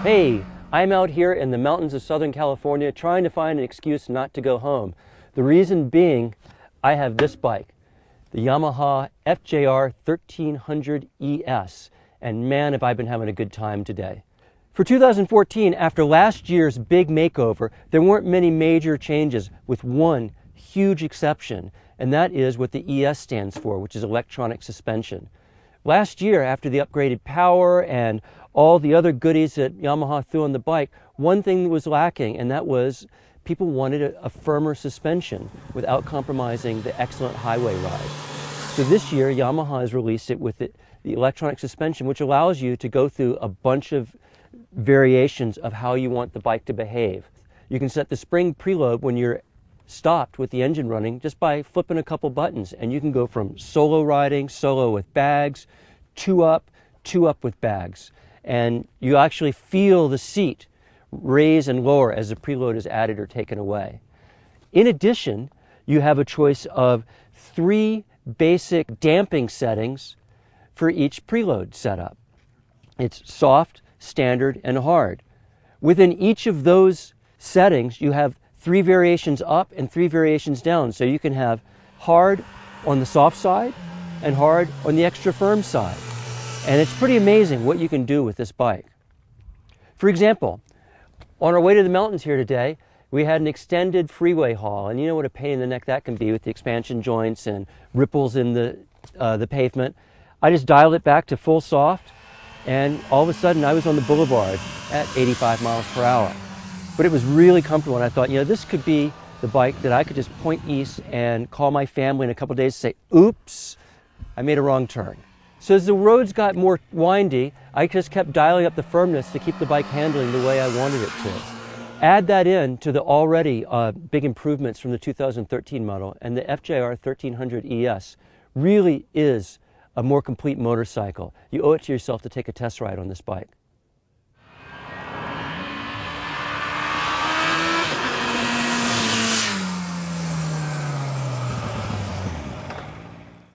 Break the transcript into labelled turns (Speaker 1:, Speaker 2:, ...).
Speaker 1: Hey, I'm out here in the mountains of Southern California trying to find an excuse not to go home. The reason being, I have this bike, the Yamaha FJR1300ES, and man, have I been having a good time today. For 2014, after last year's big makeover, there weren't many major changes with one huge exception, and that is what the ES stands for, which is electronic suspension. Last year, after the upgraded power and all the other goodies that Yamaha threw on the bike, one thing was lacking, and that was people wanted a firmer suspension without compromising the excellent highway ride. So this year, Yamaha has released it with the electronic suspension, which allows you to go through a bunch of variations of how you want the bike to behave. You can set the spring preload when you're stopped with the engine running just by flipping a couple buttons, and you can go from solo riding, solo with bags, two up with bags, and you actually feel the seat raise and lower as the preload is added or taken away. In addition, you have a choice of 3 basic damping settings for each preload setup. It's soft, standard, and hard. Within each of those settings, you have 3 variations up and 3 variations down. So you can have hard on the soft side and hard on the extra firm side. And it's pretty amazing what you can do with this bike. For example, on our way to the mountains here today, we had an extended freeway haul, and you know what a pain in the neck that can be with the expansion joints and ripples in the pavement. I just dialed it back to full soft, and all of a sudden I was on the boulevard at 85 miles per hour. But it was really comfortable, and I thought, you know, this could be the bike that I could just point east and call my family in a couple of days and say, oops, I made a wrong turn. So as the roads got more windy, I just kept dialing up the firmness to keep the bike handling the way I wanted it to. Add that in to the already big improvements from the 2013 model, and the FJR1300ES really is a more complete motorcycle. You owe it to yourself to take a test ride on this bike.